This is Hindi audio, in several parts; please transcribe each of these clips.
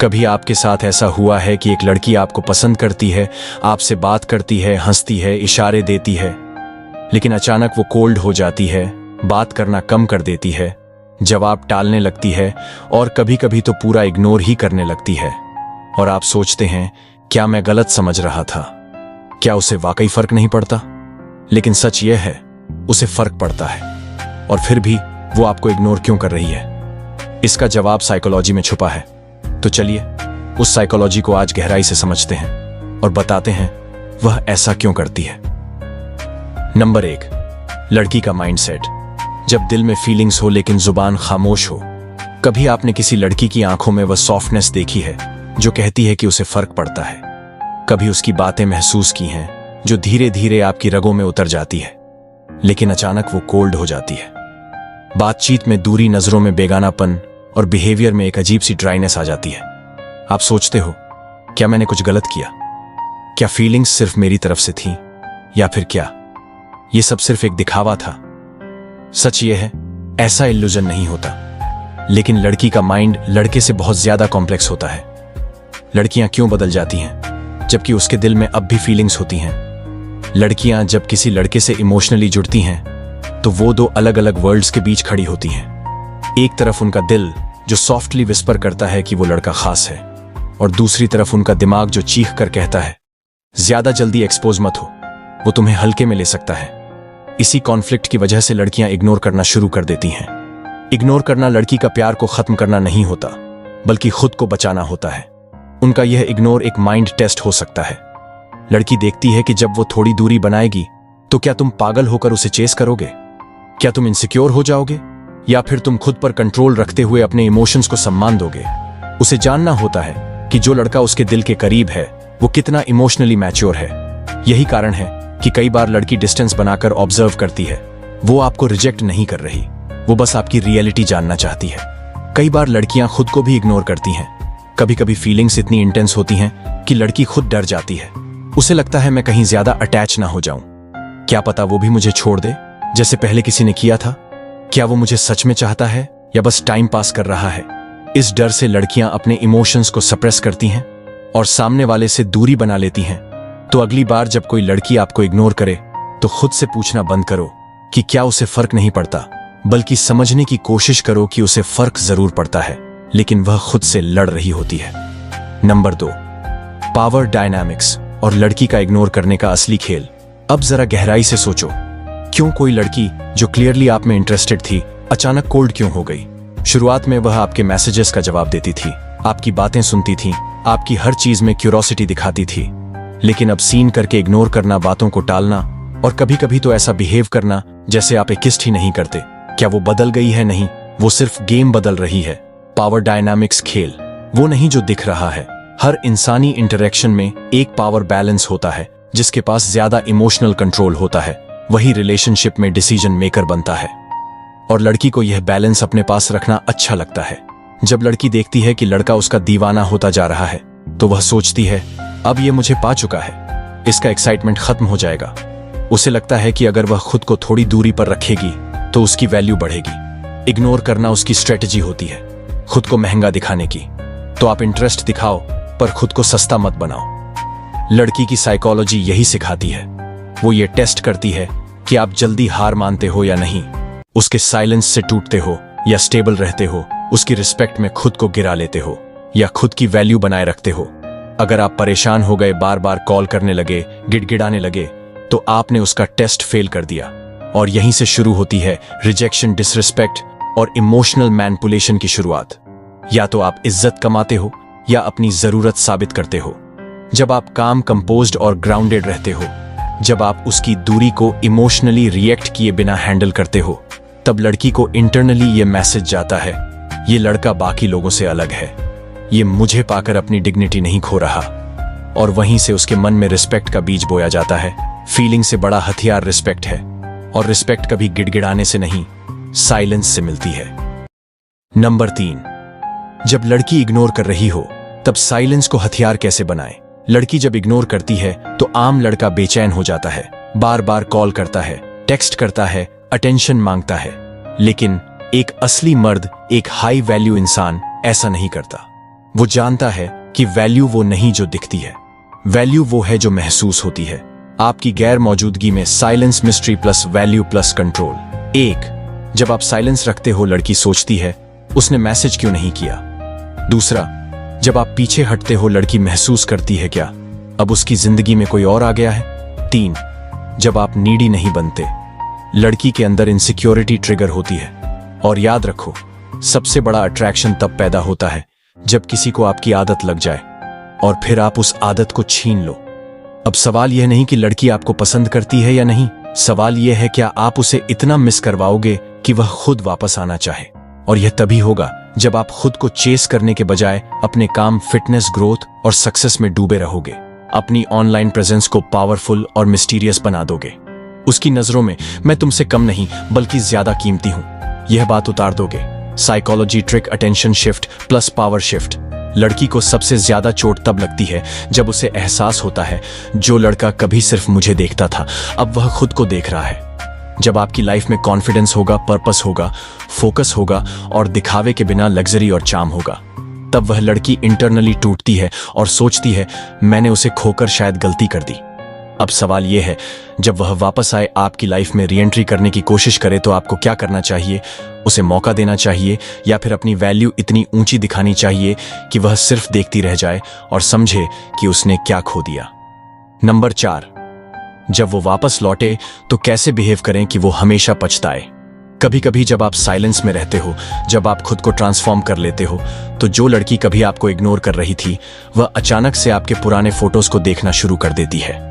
कभी आपके साथ ऐसा हुआ है कि एक लड़की आपको पसंद करती है, आपसे बात करती है, हंसती है, इशारे देती है, लेकिन अचानक वो कोल्ड हो जाती है, बात करना कम कर देती है, जवाब टालने लगती है और कभी कभी तो पूरा इग्नोर ही करने लगती है। और आप सोचते हैं, क्या मैं गलत समझ रहा था? क्या उसे वाकई फर्क नहीं पड़ता? लेकिन सच यह है, उसे फर्क पड़ता है। और फिर भी वो आपको इग्नोर क्यों कर रही है? इसका जवाब साइकोलॉजी में छुपा है। तो चलिए उस साइकोलॉजी को आज गहराई से समझते हैं और बताते हैं वह ऐसा क्यों करती है। नंबर 1, लड़की का माइंडसेट। जब दिल में फीलिंग्स हो लेकिन जुबान खामोश हो। कभी आपने किसी लड़की की आंखों में वह सॉफ्टनेस देखी है जो कहती है कि उसे फर्क पड़ता है? कभी उसकी बातें महसूस की हैं जो धीरे धीरे आपकी रगों में उतर जाती है, लेकिन अचानक वो कोल्ड हो जाती है। बातचीत में दूरी, नजरों में बेगानापन और बिहेवियर में एक अजीब सी ड्राइनेस आ जाती है। आप सोचते हो, क्या मैंने कुछ गलत किया? क्या फीलिंग्स सिर्फ मेरी तरफ से थी, या फिर क्या ये सब सिर्फ एक दिखावा था? सच ये है, ऐसा इल्यूजन नहीं होता। लेकिन लड़की का माइंड लड़के से बहुत ज्यादा कॉम्प्लेक्स होता है। लड़कियां क्यों बदल जाती हैं जबकि उसके दिल में अब भी फीलिंग्स होती हैं? लड़कियां जब किसी लड़के से इमोशनली जुड़ती हैं तो वो दो अलग अलग वर्ल्ड्स के बीच खड़ी होती हैं। एक तरफ उनका दिल जो सॉफ्टली विस्पर करता है कि वो लड़का खास है, और दूसरी तरफ उनका दिमाग जो चीख कर कहता है, ज्यादा जल्दी एक्सपोज मत हो, वो तुम्हें हल्के में ले सकता है। इसी कॉन्फ्लिक्ट की वजह से लड़कियां इग्नोर करना शुरू कर देती हैं। इग्नोर करना लड़की का प्यार को खत्म करना नहीं होता, बल्कि खुद को बचाना होता है। उनका यह इग्नोर एक माइंड टेस्ट हो सकता है। लड़की देखती है कि जब वो थोड़ी दूरी बनाएगी तो क्या तुम पागल होकर उसे चेस करोगे? क्या तुम इनसिक्योर हो जाओगे, या फिर तुम खुद पर कंट्रोल रखते हुए अपने इमोशंस को सम्मान दोगे? उसे जानना होता है कि जो लड़का उसके दिल के करीब है वो कितना इमोशनली मैच्योर है। यही कारण है कि कई बार लड़की डिस्टेंस बनाकर ऑब्जर्व करती है। वो आपको रिजेक्ट नहीं कर रही, वो बस आपकी रियलिटी जानना चाहती है। कई बार लड़कियां खुद को भी इग्नोर करती हैं। कभी कभी फीलिंग्स इतनी इंटेंस होती हैं कि लड़की खुद डर जाती है। उसे लगता है मैं कहीं ज्यादा अटैच ना हो जाऊं, क्या पता वो भी मुझे छोड़ दे जैसे पहले किसी ने किया था। क्या वो मुझे सच में चाहता है या बस टाइम पास कर रहा है? इस डर से लड़कियां अपने इमोशंस को सप्रेस करती हैं और सामने वाले से दूरी बना लेती हैं। तो अगली बार जब कोई लड़की आपको इग्नोर करे तो खुद से पूछना बंद करो कि क्या उसे फर्क नहीं पड़ता, बल्कि समझने की कोशिश करो कि उसे फर्क जरूर पड़ता है, लेकिन वह खुद से लड़ रही होती है। नंबर 2, पावर डायनामिक्स और लड़की का इग्नोर करने का असली खेल। अब जरा गहराई से सोचो, क्यों कोई लड़की जो क्लियरली आप में इंटरेस्टेड थी अचानक कोल्ड क्यों हो गई? शुरुआत में वह आपके मैसेजेस का जवाब देती थी, आपकी बातें सुनती थी, आपकी हर चीज में क्यूरोसिटी दिखाती थी। लेकिन अब सीन करके इग्नोर करना, बातों को टालना और कभी कभी तो ऐसा बिहेव करना जैसे आप किस्ट ही नहीं करते। क्या वो बदल गई है? नहीं, वो सिर्फ गेम बदल रही है। पावर डायनामिक्स खेल वो नहीं जो दिख रहा है। हर इंसानी इंटरेक्शन में एक पावर बैलेंस होता है। जिसके पास ज्यादा इमोशनल कंट्रोल होता है वही रिलेशनशिप में डिसीजन मेकर बनता है। और लड़की को यह बैलेंस अपने पास रखना अच्छा लगता है। जब लड़की देखती है कि लड़का उसका दीवाना होता जा रहा है तो वह सोचती है, अब ये मुझे पा चुका है, इसका एक्साइटमेंट खत्म हो जाएगा। उसे लगता है कि अगर वह खुद को थोड़ी दूरी पर रखेगी तो उसकी वैल्यू बढ़ेगी। इग्नोर करना उसकी स्ट्रेटजी होती है, खुद को महंगा दिखाने की। तो आप इंटरेस्ट दिखाओ पर खुद को सस्ता मत बनाओ। लड़की की साइकोलॉजी यही सिखाती है। वो ये टेस्ट करती है कि आप जल्दी हार मानते हो या नहीं, उसके साइलेंस से टूटते हो या स्टेबल रहते हो, उसकी रिस्पेक्ट में खुद को गिरा लेते हो या खुद की वैल्यू बनाए रखते हो। अगर आप परेशान हो गए, बार बार कॉल करने लगे, गिड़गिड़ाने लगे, तो आपने उसका टेस्ट फेल कर दिया। और यहीं से शुरू होती है रिजेक्शन, डिसरिस्पेक्ट और इमोशनल मैनिपुलेशन की शुरुआत। या तो आप इज्जत कमाते हो या अपनी जरूरत साबित करते हो। जब आप काम, कंपोज्ड और ग्राउंडेड रहते हो, जब आप उसकी दूरी को इमोशनली रिएक्ट किए बिना हैंडल करते हो, तब लड़की को इंटरनली ये मैसेज जाता है, ये लड़का बाकी लोगों से अलग है, ये मुझे पाकर अपनी डिग्निटी नहीं खो रहा। और वहीं से उसके मन में रिस्पेक्ट का बीज बोया जाता है। फीलिंग से बड़ा हथियार रिस्पेक्ट है, और रिस्पेक्ट कभी गिड़गिड़ाने से नहीं, साइलेंस से मिलती है। नंबर 3, जब लड़की इग्नोर कर रही हो तब साइलेंस को हथियार कैसे बनाएं? लड़की जब इग्नोर करती है तो आम लड़का बेचैन हो जाता है, बार बार कॉल करता है, टेक्स्ट करता है, अटेंशन मांगता है। लेकिन एक असली मर्द, एक हाई वैल्यू इंसान ऐसा नहीं करता। वो जानता है कि वैल्यू वो नहीं जो दिखती है, वैल्यू वो है जो महसूस होती है। आपकी गैर मौजूदगी में silence, mystery plus value plus control. 1, जब आप साइलेंस रखते हो लड़की सोचती है उसने मैसेज क्यों नहीं किया। दूसरा, जब आप पीछे हटते हो लड़की महसूस करती है क्या अब उसकी जिंदगी में कोई और आ गया है। 3, जब आप नीडी नहीं बनते लड़की के अंदर इनसिक्योरिटी ट्रिगर होती है। और याद रखो, सबसे बड़ा अट्रैक्शन तब पैदा होता है जब किसी को आपकी आदत लग जाए और फिर आप उस आदत को छीन लो। अब सवाल यह नहीं कि लड़की आपको पसंद करती है या नहीं, सवाल यह है क्या आप उसे इतना मिस करवाओगे कि वह खुद वापस आना चाहे। और यह तभी होगा जब आप खुद को चेस करने के बजाय अपने काम, फिटनेस, ग्रोथ और सक्सेस में डूबे रहोगे। अपनी ऑनलाइन प्रेजेंस को पावरफुल और मिस्टीरियस बना दोगे। उसकी नजरों में मैं तुमसे कम नहीं बल्कि ज्यादा कीमती हूं, यह बात उतार दोगे। Psychology trick, attention shift plus power shift. लड़की को सबसे ज्यादा चोट तब लगती है जब उसे एहसास होता है जो लड़का कभी सिर्फ मुझे देखता था अब वह खुद को देख रहा है। जब आपकी लाइफ में कॉन्फिडेंस होगा, पर्पस होगा, फोकस होगा और दिखावे के बिना लग्जरी और चार्म होगा, तब वह लड़की इंटरनली टूटती है और सोचती है मैंने उसे खोकर शायद गलती कर दी। अब सवाल यह है, जब वह वापस आए, आपकी लाइफ में रीएंट्री करने की कोशिश करे तो आपको क्या करना चाहिए? उसे मौका देना चाहिए या फिर अपनी वैल्यू इतनी ऊंची दिखानी चाहिए कि वह सिर्फ देखती रह जाए और समझे कि उसने क्या खो दिया। नंबर 4, जब वो वापस लौटे तो कैसे बिहेव करें कि वो हमेशा पछताए। कभी कभी जब आप साइलेंस में रहते हो, जब आप खुद को ट्रांसफॉर्म कर लेते हो, तो जो लड़की कभी आपको इग्नोर कर रही थी वह अचानक से आपके पुराने फोटोज को देखना शुरू कर देती है,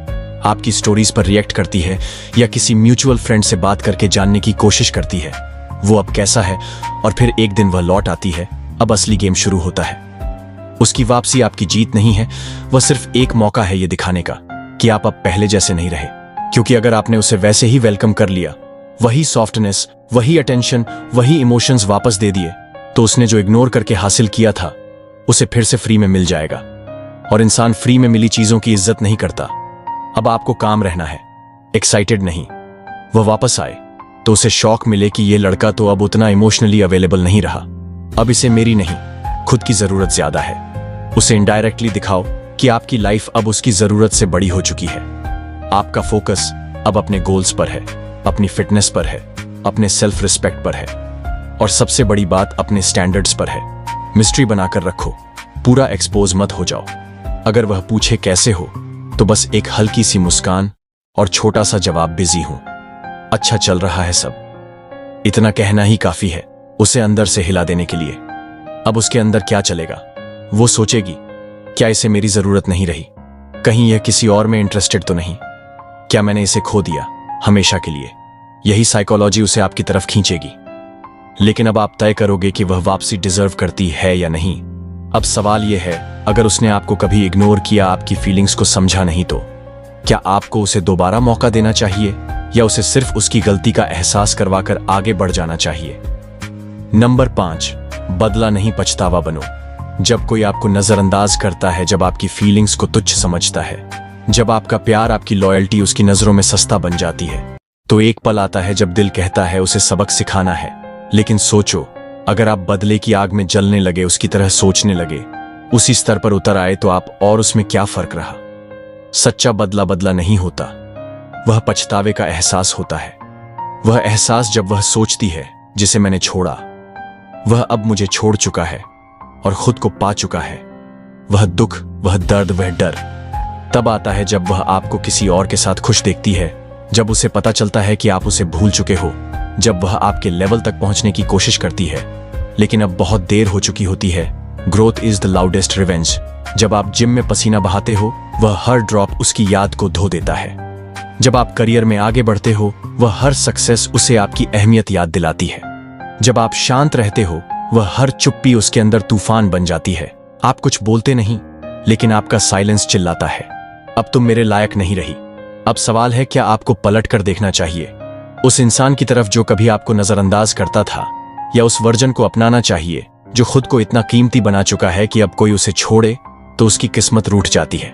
आपकी स्टोरीज पर रिएक्ट करती है या किसी म्यूचुअल फ्रेंड से बात करके जानने की कोशिश करती है वो अब कैसा है। और फिर एक दिन वह लौट आती है। अब असली गेम शुरू होता है। उसकी वापसी आपकी जीत नहीं है, वह सिर्फ एक मौका है ये दिखाने का कि आप अब पहले जैसे नहीं रहे। क्योंकि अगर आपने उसे वैसे ही वेलकम कर लिया, वही सॉफ्टनेस, वही अटेंशन, वही इमोशंस वापस दे दिए, तो उसने जो इग्नोर करके हासिल किया था उसे फिर से फ्री में मिल जाएगा। और इंसान फ्री में मिली चीजों की इज्जत नहीं करता। अब आपको काम रहना है, एक्साइटेड नहीं। वह वापस आए तो उसे शॉक मिले कि यह लड़का तो अब उतना इमोशनली अवेलेबल नहीं रहा, अब इसे मेरी नहीं खुद की जरूरत ज्यादा है। उसे इनडायरेक्टली दिखाओ कि आपकी लाइफ अब उसकी जरूरत से बड़ी हो चुकी है। आपका फोकस अब अपने गोल्स पर है, अपनी फिटनेस पर है, अपने सेल्फ रिस्पेक्ट पर है और सबसे बड़ी बात अपने स्टैंडर्ड्स पर है। मिस्ट्री बनाकर रखो, पूरा एक्सपोज मत हो जाओ। अगर वह पूछे कैसे हो तो बस एक हल्की सी मुस्कान और छोटा सा जवाब, बिजी हूं, अच्छा चल रहा है सब। इतना कहना ही काफी है उसे अंदर से हिला देने के लिए। अब उसके अंदर क्या चलेगा? वो सोचेगी क्या इसे मेरी जरूरत नहीं रही, कहीं यह किसी और में इंटरेस्टेड तो नहीं, क्या मैंने इसे खो दिया हमेशा के लिए। यही साइकोलॉजी उसे आपकी तरफ खींचेगी। लेकिन अब आप तय करोगे कि वह वापसी डिजर्व करती है या नहीं। अब सवाल यह है, अगर उसने आपको कभी इग्नोर किया, आपकी फीलिंग्स को समझा नहीं, तो क्या आपको उसे दोबारा मौका देना चाहिए या उसे सिर्फ उसकी गलती का एहसास करवाकर आगे बढ़ जाना चाहिए? नंबर 5, बदला नहीं पछतावा बनो। जब कोई आपको नजरअंदाज करता है, जब आपकी फीलिंग्स को तुच्छ समझता है, जब आपका प्यार, आपकी लॉयल्टी उसकी नजरों में सस्ता बन जाती है, तो एक पल आता है जब दिल कहता है उसे सबक सिखाना है। लेकिन सोचो, अगर आप बदले की आग में जलने लगे, उसकी तरह सोचने लगे, उसी स्तर पर उतर आए, तो आप और उसमें क्या फर्क रहा? सच्चा बदला बदला नहीं होता, वह पछतावे का एहसास होता है। वह एहसास जब वह सोचती है जिसे मैंने छोड़ा वह अब मुझे छोड़ चुका है और खुद को पा चुका है। वह दुख, वह दर्द, वह डर तब आता है जब वह आपको किसी और के साथ खुश देखती है, जब उसे पता चलता है कि आप उसे भूल चुके हो, जब वह आपके लेवल तक पहुंचने की कोशिश करती है लेकिन अब बहुत देर हो चुकी होती है। Growth is the loudest revenge. जब आप जिम में पसीना बहाते हो, वह हर ड्रॉप उसकी याद को धो देता है। जब आप करियर में आगे बढ़ते हो, वह हर सक्सेस उसे आपकी अहमियत याद दिलाती है। जब आप शांत रहते हो, वह हर चुप्पी उसके अंदर तूफान बन जाती है। आप कुछ बोलते नहीं, लेकिन आपका साइलेंस चिल्लाता है, अब तुम मेरे लायक नहीं रही। अब सवाल है, क्या आपको पलट कर देखना चाहिए उस इंसान की तरफ जो कभी आपको नजरअंदाज करता था, या उस वर्जन को अपनाना चाहिए जो खुद को इतना कीमती बना चुका है कि अब कोई उसे छोड़े तो उसकी किस्मत रूठ जाती है?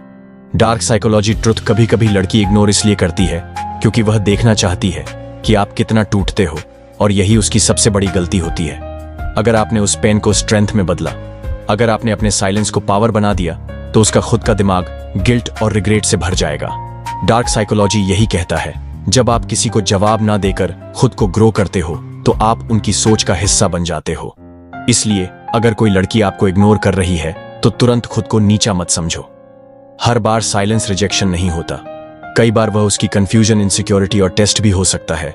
डार्क साइकोलॉजी ट्रुथ, कभी कभी लड़की इग्नोर इसलिए करती है क्योंकि वह देखना चाहती है कि आप कितना टूटते हो, और यही उसकी सबसे बड़ी गलती होती है। अगर आपने उस पेन को स्ट्रेंथ में बदला, अगर आपने अपने साइलेंस को पावर बना दिया तो उसका खुद का दिमाग गिल्ट और रिग्रेट से भर जाएगा। डार्क साइकोलॉजी यही कहता है, जब आप किसी को जवाब ना देकर खुद को ग्रो करते हो तो आप उनकी सोच का हिस्सा बन जाते हो। इसलिए अगर कोई लड़की आपको इग्नोर कर रही है तो तुरंत खुद को नीचा मत समझो। हर बार साइलेंस रिजेक्शन नहीं होता, कई बार वह उसकी कंफ्यूजन, इनसिक्योरिटी और टेस्ट भी हो सकता है।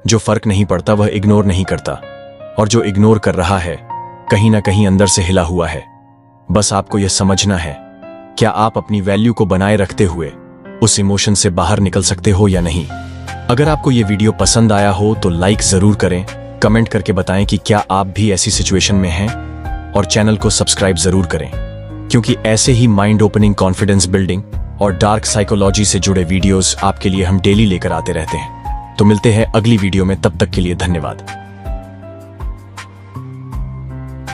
जो फर्क नहीं पड़ता वह इग्नोर नहीं करता, और जो इग्नोर कर रहा है कहीं ना कहीं अंदर से हिला हुआ है। बस आपको यह समझना है, क्या आप अपनी वैल्यू को बनाए रखते हुए उस इमोशन से बाहर निकल सकते हो या नहीं। अगर आपको यह वीडियो पसंद आया हो तो लाइक जरूर करें, कमेंट करके बताएं कि क्या आप भी ऐसी सिचुएशन में हैं, और चैनल को सब्सक्राइब जरूर करें, क्योंकि ऐसे ही माइंड ओपनिंग, कॉन्फिडेंस बिल्डिंग और डार्क साइकोलॉजी से जुड़े वीडियोस आपके लिए हम डेली लेकर आते रहते हैं। तो मिलते हैं अगली वीडियो में, तब तक के लिए धन्यवाद।